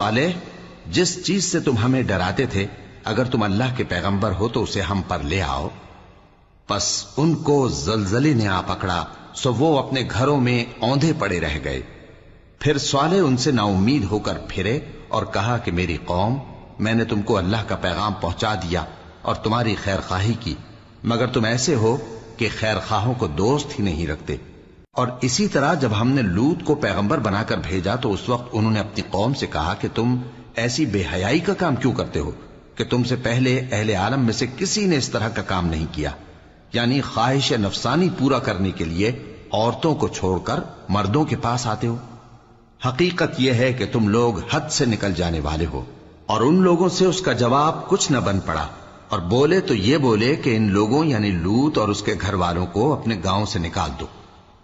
صالح، جس چیز سے تم ہمیں ڈراتے تھے اگر تم اللہ کے پیغمبر ہو تو اسے ہم پر لے آؤ۔ پس ان کو زلزلے نے آ پکڑا، سو وہ اپنے گھروں میں اوندھے پڑے رہ گئے۔ پھر صالح ان سے نا امید ہو کر پھرے اور کہا کہ میری قوم، میں نے تم کو اللہ کا پیغام پہنچا دیا اور تمہاری خیر خواہی کی، مگر تم ایسے ہو کہ خیر خواہوں کو دوست ہی نہیں رکھتے۔ اور اسی طرح جب ہم نے لوط کو پیغمبر بنا کر بھیجا تو اس وقت انہوں نے اپنی قوم سے کہا کہ تم ایسی بے حیائی کا کام کیوں کرتے ہو کہ تم سے پہلے اہل عالم میں سے کسی نے اس طرح کا کام نہیں کیا، یعنی خواہش نفسانی پورا کرنے کے لیے عورتوں کو چھوڑ کر مردوں کے پاس آتے ہو۔ حقیقت یہ ہے کہ تم لوگ حد سے نکل جانے والے ہو۔ اور ان لوگوں سے اس کا جواب کچھ نہ بن پڑا، اور بولے تو یہ بولے کہ ان لوگوں یعنی لوط اور اس کے گھر والوں کو اپنے گاؤں سے نکال دو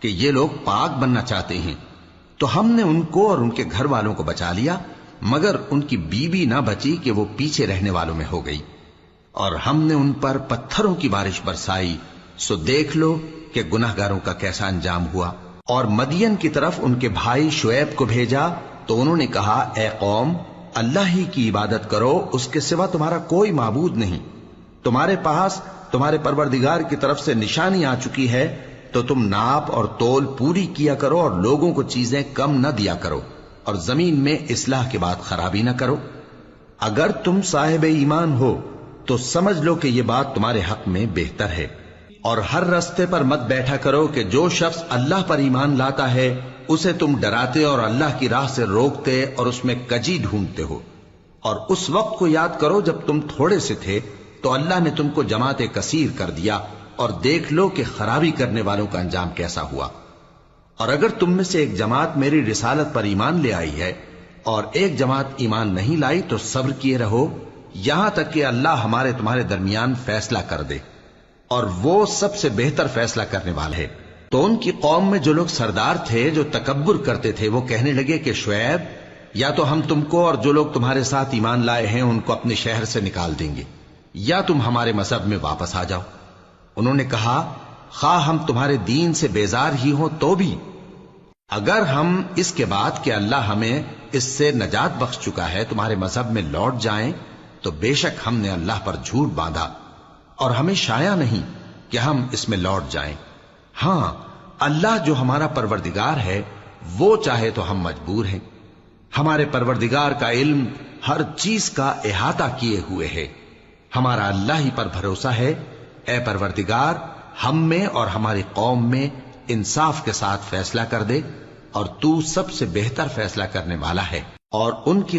کہ یہ لوگ پاک بننا چاہتے ہیں۔ تو ہم نے ان کو اور ان کے گھر والوں کو بچا لیا، مگر ان کی بیوی نہ بچی کہ وہ پیچھے رہنے والوں میں ہو گئی۔ اور ہم نے ان پر پتھروں کی بارش برسائی، سو دیکھ لو کہ گناہگاروں کا کیسا انجام ہوا۔ اور مدین کی طرف ان کے بھائی شعیب کو بھیجا تو انہوں نے کہا، اے قوم، اللہ ہی کی عبادت کرو، اس کے سوا تمہارا کوئی معبود نہیں۔ تمہارے پاس تمہارے پروردگار کی طرف سے نشانی آ چکی ہے، تو تم ناپ اور تول پوری کیا کرو اور لوگوں کو چیزیں کم نہ دیا کرو، اور زمین میں اصلاح کے بعد خرابی نہ کرو۔ اگر تم صاحب ایمان ہو تو سمجھ لو کہ یہ بات تمہارے حق میں بہتر ہے۔ اور ہر رستے پر مت بیٹھا کرو کہ جو شخص اللہ پر ایمان لاتا ہے اسے تم ڈراتے اور اللہ کی راہ سے روکتے اور اس میں کجی ڈھونڈتے ہو۔ اور اس وقت کو یاد کرو جب تم تھوڑے سے تھے تو اللہ نے تم کو جماعت کثیر کر دیا، اور دیکھ لو کہ خرابی کرنے والوں کا انجام کیسا ہوا۔ اور اگر تم میں سے ایک جماعت میری رسالت پر ایمان لے آئی ہے اور ایک جماعت ایمان نہیں لائی تو صبر کیے رہو یہاں تک کہ اللہ ہمارے تمہارے درمیان فیصلہ کر دے، اور وہ سب سے بہتر فیصلہ کرنے والا ہے۔ تو ان کی قوم میں جو لوگ سردار تھے جو تکبر کرتے تھے وہ کہنے لگے کہ شعیب، یا تو ہم تم کو اور جو لوگ تمہارے ساتھ ایمان لائے ہیں ان کو اپنے شہر سے نکال دیں گے، یا تم ہمارے مذہب میں واپس آ جاؤ۔ انہوں نے کہا، خواہ ہم تمہارے دین سے بیزار ہی ہوں تو بھی، اگر ہم اس کے بعد کہ اللہ ہمیں اس سے نجات بخش چکا ہے تمہارے مذہب میں لوٹ جائیں تو بے شک ہم نے اللہ پر جھوٹ باندھا، اور ہمیں شایع نہیں کہ ہم اس میں لوٹ جائیں۔ ہاں، اللہ جو ہمارا پروردگار ہے وہ چاہے تو ہم مجبور ہیں۔ ہمارے پروردگار کا علم ہر چیز کا احاطہ کیے ہوئے ہے۔ ہمارا اللہ ہی پر بھروسہ ہے۔ اے پروردگار، ہم میں اور ہماری قوم میں انصاف کے ساتھ فیصلہ کر دے، اور تو سب سے بہتر فیصلہ کرنے والا ہے۔ اور ان کی